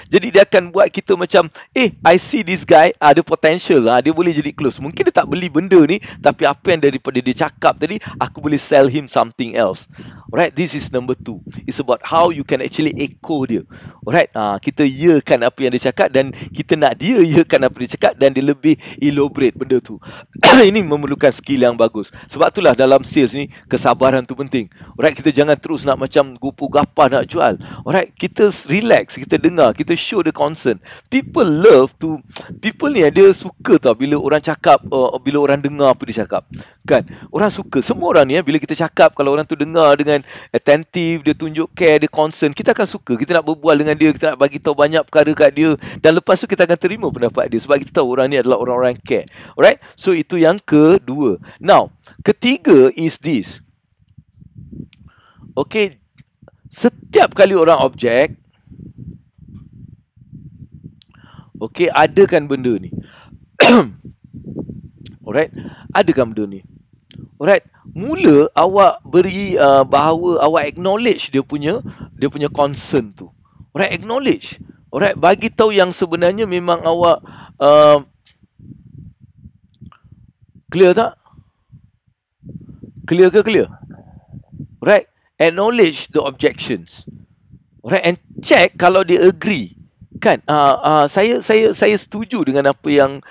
Jadi dia akan buat kita macam I see this guy ada potential lah, dia boleh jadi close. Mungkin dia tak beli benda ni, tapi apa yang daripada dia cakap tadi, aku boleh sell him something else. Alright, this is number 2. It's about how you can actually echo dia. Alright, kita iakan apa yang dia cakap, dan kita nak dia iakan apa dia cakap, dan dia lebih elaborate benda tu. Ini memerlukan skill yang bagus. Sebab itulah dalam sales ni kesabaran tu penting. Alright, kita jangan terus nak macam gupu-gapah nak jual. Alright, kita relax, kita dengar, kita show the concern. People ni dia suka tau bila orang cakap, bila orang dengar apa dia cakap. Kan? Orang suka. Semua orang ni bila kita cakap, kalau orang tu dengar dengan attentive, dia tunjuk care, dia concern, kita akan suka. Kita nak berbual dengan dia, kita nak bagi tahu banyak perkara kat dia, dan lepas tu kita akan terima pendapat dia sebab kita tahu orang ni adalah orang-orang care. Alright? So itu yang kedua. Now, ketiga is this. Okay, setiap kali orang objek, okay, adakan benda ni. Alright, adakan benda ni. Alright, mula awak beri bahawa awak acknowledge dia punya concern tu. Alright, acknowledge. Alright, bagi tahu yang sebenarnya memang awak clear tak? Clear ke clear? Alright, acknowledge the objections. Alright, and check kalau dia agree. Kan, saya setuju dengan apa yang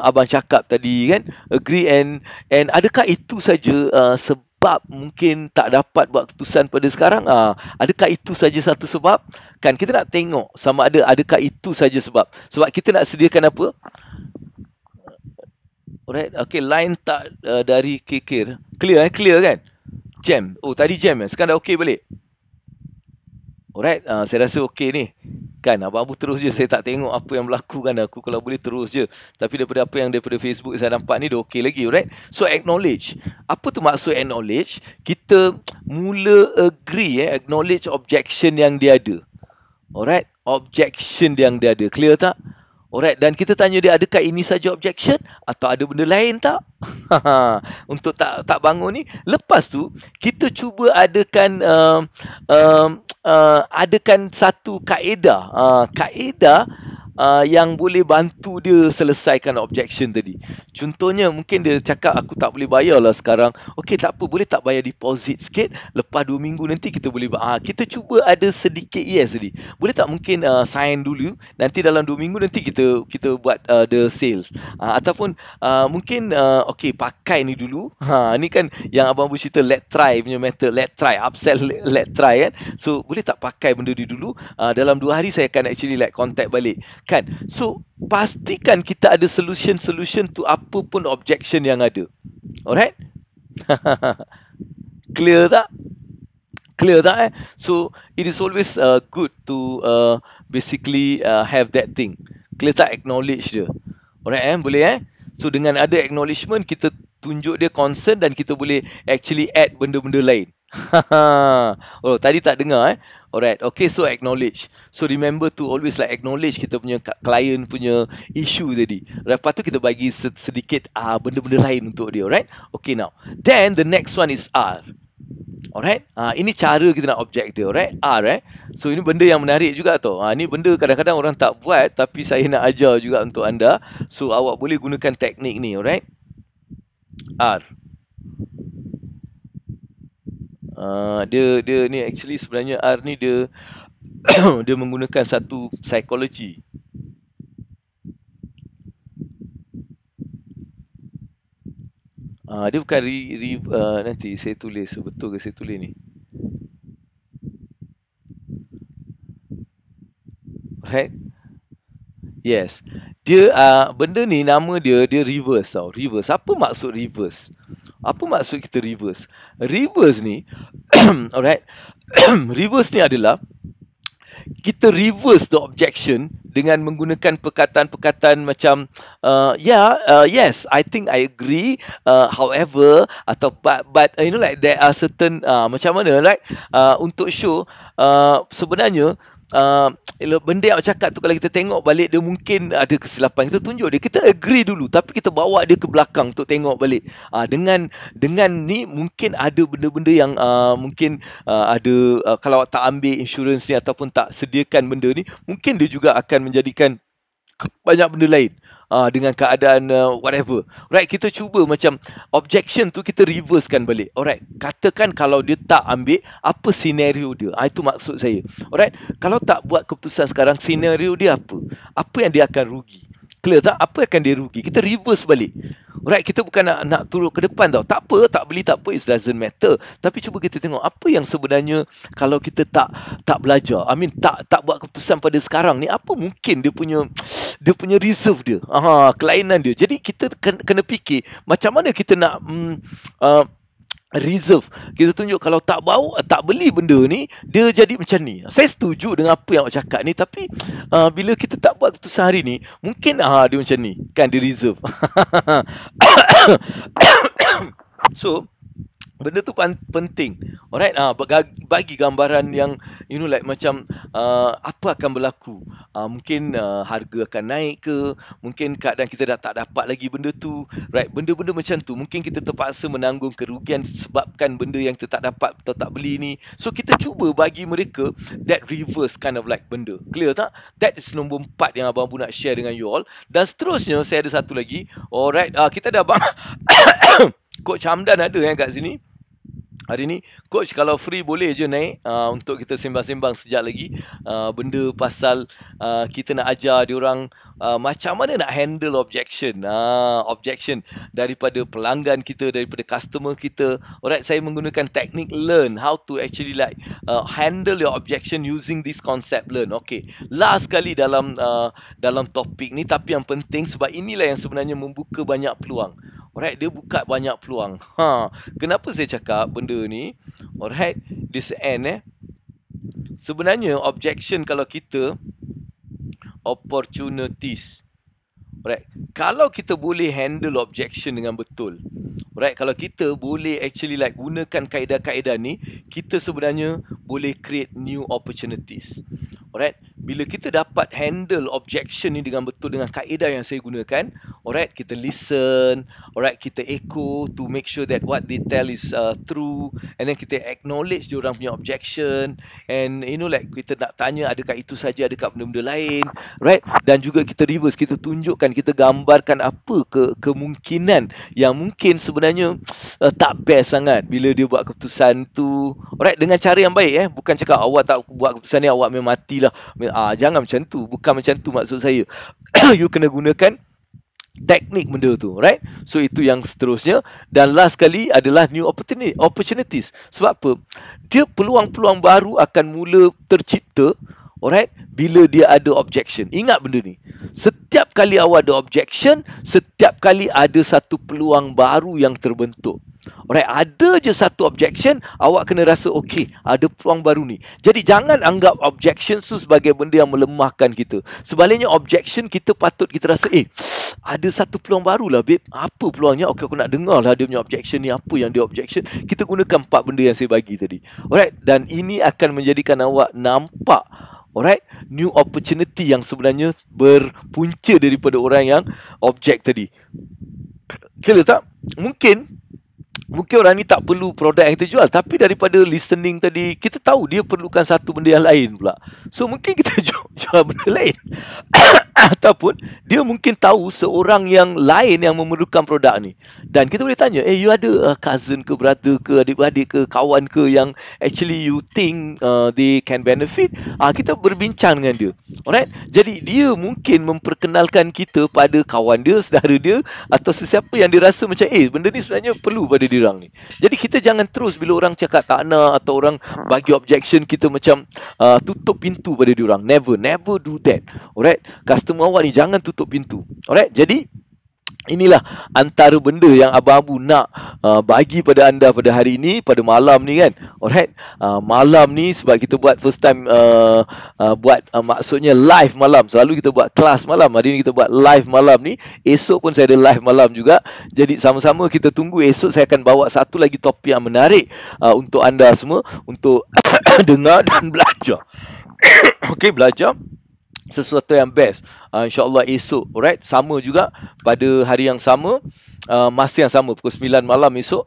abang cakap tadi kan. Agree, and adakah itu saja sebab mungkin tak dapat buat keputusan pada sekarang? Adakah itu saja satu sebab? Kan kita nak tengok sama adakah itu saja sebab. Sebab kita nak sediakan apa? Alright, okay, line tak dari kikir. Clear kan? Jam. Oh, tadi jam sekarang dah okey balik. Alright, saya rasa okey ni. Kan, abang Abu terus je, saya tak tengok apa yang berlaku kan. Aku kalau boleh terus je. Tapi daripada apa yang daripada Facebook saya nampak ni dah okey lagi, alright. So acknowledge. Apa tu maksud acknowledge? Kita mula agree, acknowledge objection yang dia ada. Alright, objection yang dia ada. Clear tak? Alright, dan kita tanya dia, adakah ini saja objection atau ada benda lain tak? Untuk tak bangun ni. Lepas tu kita cuba adakan adakan satu kaedah. Kaedah yang boleh bantu dia selesaikan objection tadi. Contohnya mungkin dia cakap aku tak boleh bayar lah sekarang. Okey, tak apa, boleh tak bayar deposit sikit, lepas 2 minggu nanti kita boleh kita cuba ada sedikit yes tadi. Boleh tak mungkin sign dulu, nanti dalam 2 minggu nanti kita buat the sales. Ataupun mungkin okey, pakai ni dulu. Ni kan yang abang Bu cerita let try punya method, let try, upsell let try kan. So boleh tak pakai benda ni dulu, dalam 2 hari saya akan actually like contact balik kan. So pastikan kita ada solution to apa pun objection yang ada. Alright? Clear tak? So it is always good to basically have that thing. Clear tak? Acknowledge dia. Alright, boleh So dengan ada acknowledgement, kita tunjuk dia concern dan kita boleh actually add benda-benda lain. Oh, tadi tak dengar Alright, okay, so acknowledge. So remember to always like acknowledge kita punya client punya issue tadi. Lepas tu kita bagi sedikit benda-benda lain untuk dia, alright? Okay, now. Then the next one is R. Alright, ini cara kita nak object dia, alright? R, So ini benda yang menarik juga tau. Ini benda kadang-kadang orang tak buat, tapi saya nak ajar juga untuk anda. So awak boleh gunakan teknik ni, alright? R. Dia ni actually sebenarnya R ni dia dia menggunakan satu psikologi. Dia bukan nanti saya tulis, betul ke saya tulis ni? Right? Yes. Dia benda ni nama dia reverse tau. Reverse. Apa maksud reverse? Apa maksud kita reverse? Reverse ni alright. Reverse ni adalah kita reverse the objection dengan menggunakan perkataan-perkataan macam yes, I think I agree, however, atau but you know, like there are certain macam mana, right? Untuk show sebenarnya benda yang cakap tu kalau kita tengok balik dia mungkin ada kesilapan, kita tunjuk dia, kita agree dulu tapi kita bawa dia ke belakang untuk tengok balik. Dengan ni mungkin ada benda-benda yang mungkin ada kalau tak ambil insurans ni ataupun tak sediakan benda ni, mungkin dia juga akan menjadikan banyak benda lain dengan keadaan whatever. Right, kita cuba macam objection tu kita reversekan balik. Alright, katakan kalau dia tak ambil, apa senario dia? Itu maksud saya. Alright, kalau tak buat keputusan sekarang, senario dia apa? Apa yang dia akan rugi? Clear tak? Apa akan dia rugi? Kita reverse balik. Alright, kita bukan nak turun ke depan tau. Tak apa, tak beli tak apa, it doesn't matter. Tapi cuba kita tengok apa yang sebenarnya kalau kita tak belajar, tak buat keputusan pada sekarang ni, apa mungkin dia punya reserve dia, kelainan dia. Jadi kita kena fikir macam mana kita nak reserve. Kita tunjuk kalau tak beli benda ni, dia jadi macam ni. Saya setuju dengan apa yang awak cakap ni, tapi bila kita tak buat keputusan hari ni, mungkin dia macam ni. Kan dia reserve. So benda tu penting. Alright, bagi gambaran yang you know, like macam apa akan berlaku. Mungkin harga akan naik ke, mungkin keadaan kita dah tak dapat lagi benda tu. Right, benda-benda macam tu mungkin kita terpaksa menanggung kerugian sebabkan benda yang kita tak dapat atau tak beli ni. So kita cuba bagi mereka that reverse kind of like benda. Clear tak? That is nombor 4 yang Abang Bu nak share dengan you all. Dan seterusnya saya ada satu lagi. Alright, kita dah Coach Hamdan ada kat sini hari ni. Coach, kalau free boleh je naik untuk kita sembang-sembang sekejap lagi benda pasal kita nak ajar diorang macam mana nak handle objection daripada pelanggan kita, daripada customer kita. Alright, saya menggunakan teknik learn how to actually like handle your objection using this concept learn. Okay, last kali dalam topik ni, tapi yang penting sebab inilah yang sebenarnya membuka banyak peluang. Alright, dia buka banyak peluang. Kenapa saya cakap benda ni? Alright, this end sebenarnya objection kalau kita opportunities. Alright, kalau kita boleh handle objection dengan betul. Alright, kalau kita boleh actually like gunakan kaedah-kaedah ni, kita sebenarnya boleh create new opportunities. Alright, bila kita dapat handle objection ni dengan betul dengan kaedah yang saya gunakan, alright, kita listen, alright, kita echo to make sure that what they tell is true, and then kita acknowledge dia orang punya objection, and like kita nak tanya adakah itu saja, adakah benda-benda lain, right? Dan juga kita reverse, kita tunjukkan, kita gambarkan apa kemungkinan yang mungkin sebenarnya tak best sangat bila dia buat keputusan tu, alright, dengan cara yang baik, bukan cakap awak tak buat keputusan ni awak memang matilah. Jangan macam tu, bukan macam tu maksud saya. You kena gunakan teknik benda tu, right? So itu yang seterusnya. Dan last kali adalah new opportunities. Sebab apa? Dia peluang-peluang baru akan mula tercipta, alright, bila dia ada objection. Ingat benda ni. Setiap kali awak ada objection, setiap kali ada satu peluang baru yang terbentuk. Alright, ada je satu objection, awak kena rasa okey, ada peluang baru ni. Jadi jangan anggap objection tu sebagai benda yang melemahkan kita. Sebaliknya objection kita patut kita rasa, ada satu peluang baru lah babe. Apa peluangnya? Okey, aku nak dengar lah dia punya objection ni, apa yang dia objection. Kita gunakan 4 benda yang saya bagi tadi. Alright, dan ini akan menjadikan awak nampak, alright, new opportunity yang sebenarnya berpunca daripada orang yang object tadi. Clear tak? Mungkin orang ni tak perlu produk yang kita jual, tapi daripada listening tadi, kita tahu dia perlukan satu benda yang lain pula. So mungkin kita jual benda lain. Ataupun dia mungkin tahu seorang yang lain yang memerlukan produk ni. Dan kita boleh tanya, you ada cousin ke, brother ke, adik-beradik ke, kawan ke yang actually you think they can benefit? Kita berbincang dengan dia. Alright? Jadi dia mungkin memperkenalkan kita pada kawan dia, saudara dia, atau sesiapa yang dia rasa macam, benda ni sebenarnya perlu pada dia orang ni. Jadi kita jangan terus bila orang cakap tak nak atau orang bagi objection, kita macam tutup pintu pada dia orang. Never do that. Alright? Customer awak ni jangan tutup pintu. Alright? Jadi inilah antara benda yang Abang Abu nak bagi pada anda pada hari ini, pada malam ni kan. Alright, malam ni sebab kita buat first time maksudnya live malam. Selalu kita buat kelas malam, hari ni kita buat live malam ni. Esok pun saya ada live malam juga. Jadi sama-sama kita tunggu. Esok saya akan bawa satu lagi topik yang menarik untuk anda semua untuk dengar dan belajar. Okey, belajar sesuatu yang best. InsyaAllah esok, alright, sama juga pada hari yang sama, masa yang sama, pukul 9 malam esok,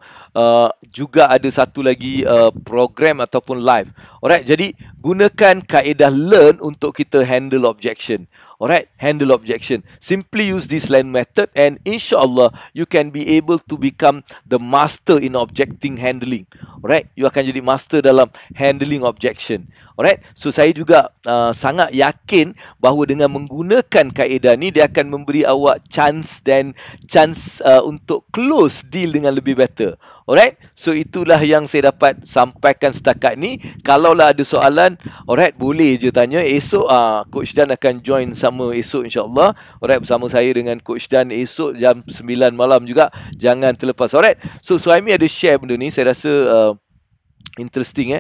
juga ada satu lagi program ataupun live. Alright, jadi gunakan kaedah learn untuk kita handle objection. Alright, handle objection. Simply use this learn method and insyaAllah you can be able to become the master in objecting handling. Alright, you akan jadi master dalam handling objection. Alright, so saya juga sangat yakin bahawa dengan menggunakan kaedah ni, dia akan memberi awak chance untuk close deal dengan lebih better. Alright, so itulah yang saya dapat sampaikan setakat ni. Kalaulah ada soalan, alright, boleh je tanya. Esok Coach Dan akan join sama esok insyaAllah. Alright, bersama saya dengan Coach Dan esok jam 9 malam juga. Jangan terlepas. Alright, so Suhaimi ada share benda ni, saya rasa interesting.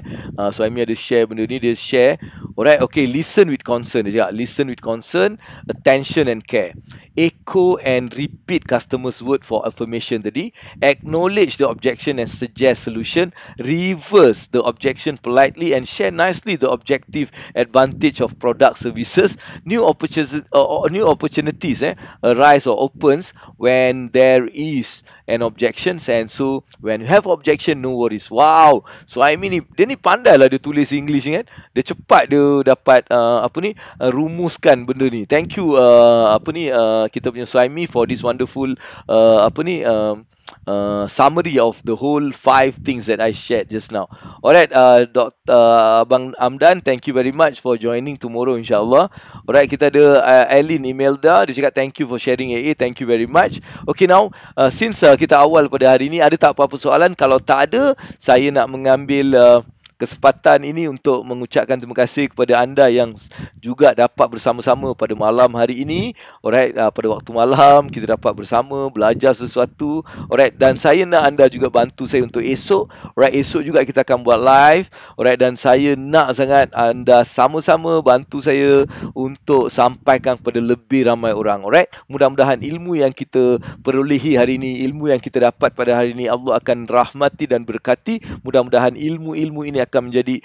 Suhaimi ada share benda ni. Dia share, alright, okay, listen with concern. Dia cakap, listen with concern, attention and care. Echo and repeat customers' word for affirmation tadi. Acknowledge the objection and suggest solution. Reverse the objection politely and share nicely the objective advantage of product services. New opportunities arise or opens when there is an objection. And so when you have objection, no worries. Wow, so I mean dia ni pandai lah dia tulis English ni kan. Dia cepat dia dapat rumuskan benda ni. Thank you kita punya Suhaimi for this wonderful summary of the whole 5 things that I shared just now. Alright, Dr. Abang Amdan, thank you very much for joining tomorrow insyaAllah. Alright, kita ada Aileen Imelda, dia cakap thank you for sharing AA, thank you very much. Okay, now since kita awal pada hari ini, ada tak apa-apa soalan? Kalau tak ada, saya nak mengambil kesempatan ini untuk mengucapkan terima kasih kepada anda yang juga dapat bersama-sama pada malam hari ini. Alright, pada waktu malam kita dapat bersama belajar sesuatu. Alright, dan saya nak anda juga bantu saya untuk esok. Alright, esok juga kita akan buat live. Alright, dan saya nak sangat anda sama-sama bantu saya untuk sampaikan kepada lebih ramai orang. Alright, mudah-mudahan ilmu yang kita perolehi hari ini, ilmu yang kita dapat pada hari ini, Allah akan rahmati dan berkati. Mudah-mudahan ilmu-ilmu ini akan menjadi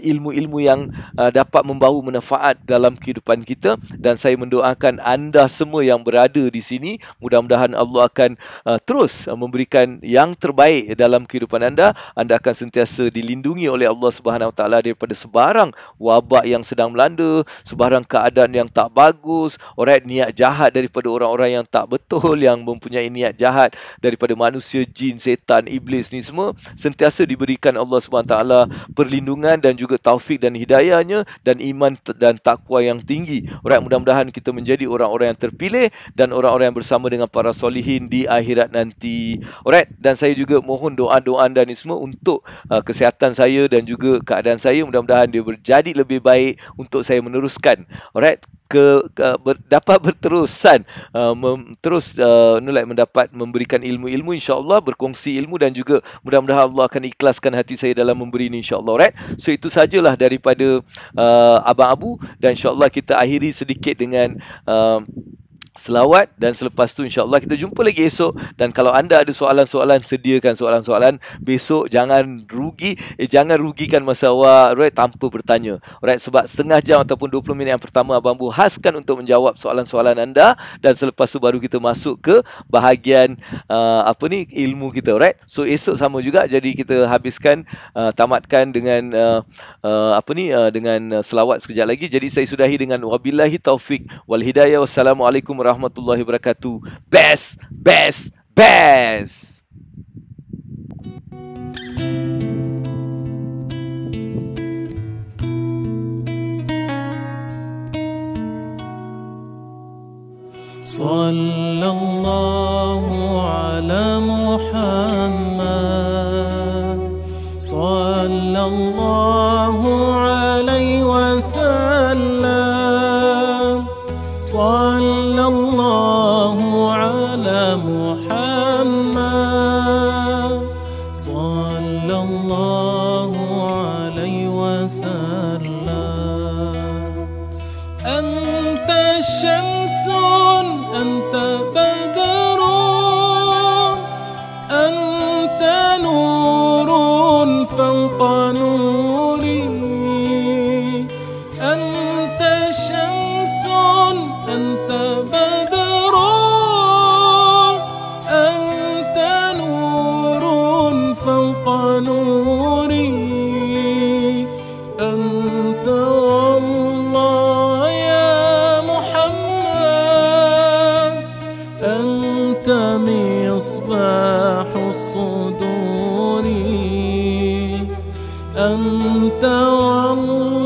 ilmu-ilmu yang dapat membawa manfaat dalam kehidupan kita. Dan saya mendoakan anda semua yang berada di sini, mudah-mudahan Allah akan terus memberikan yang terbaik dalam kehidupan anda. Anda akan sentiasa dilindungi oleh Allah Subhanahu Wa Taala daripada sebarang wabak yang sedang melanda, sebarang keadaan yang tak bagus, alright, niat jahat daripada orang-orang yang tak betul, yang mempunyai niat jahat daripada manusia, jin, setan, iblis ni semua sentiasa diberikan Allah Subhanahu Wa Taala perlindungan dan juga taufik dan hidayahnya dan iman dan takwa yang tinggi. Alright, mudah-mudahan kita menjadi orang-orang yang terpilih dan orang-orang yang bersama dengan para solihin di akhirat nanti. Alright, dan saya juga mohon doa-doa anda ni semua untuk kesihatan saya dan juga keadaan saya, mudah-mudahan dia berjadi lebih baik untuk saya meneruskan, alright, dapat berterusan terus mendapat memberikan ilmu-ilmu, insya-Allah berkongsi ilmu, dan juga mudah-mudahan Allah akan ikhlaskan hati saya dalam memberi ini, insya-Allah. Alright, so itu sajalah daripada Abang Abu, dan insya-Allah kita akhiri sedikit dengan selawat, dan selepas tu insya-Allah kita jumpa lagi esok. Dan kalau anda ada soalan-soalan, sediakan soalan-soalan. Besok jangan rugikan masa awak, right, tanpa bertanya. Alright, sebab setengah jam ataupun 20 minit yang pertama Abang Bu khaskan untuk menjawab soalan-soalan anda, dan selepas tu baru kita masuk ke bahagian ilmu kita. Alright, so esok sama juga, jadi kita habiskan tamatkan dengan dengan selawat sekejap lagi. Jadi saya sudahi dengan wabillahi taufik wal hidayah. Wassalamualaikum warahmatullahi wabarakatuh. Best. Sallallahu ala Muhammad, sallallahu alaihi wasallam, sallallahu ala Muhammad, sallallahu alaihi wasallam. Anta syamsun, anta badrun, anta nurun fawqa nuri, anta syamsun, anta badrun, anta nurun fawqa nuri, anta Allah ya Muhammad, anta misbahus suduri, anta Allah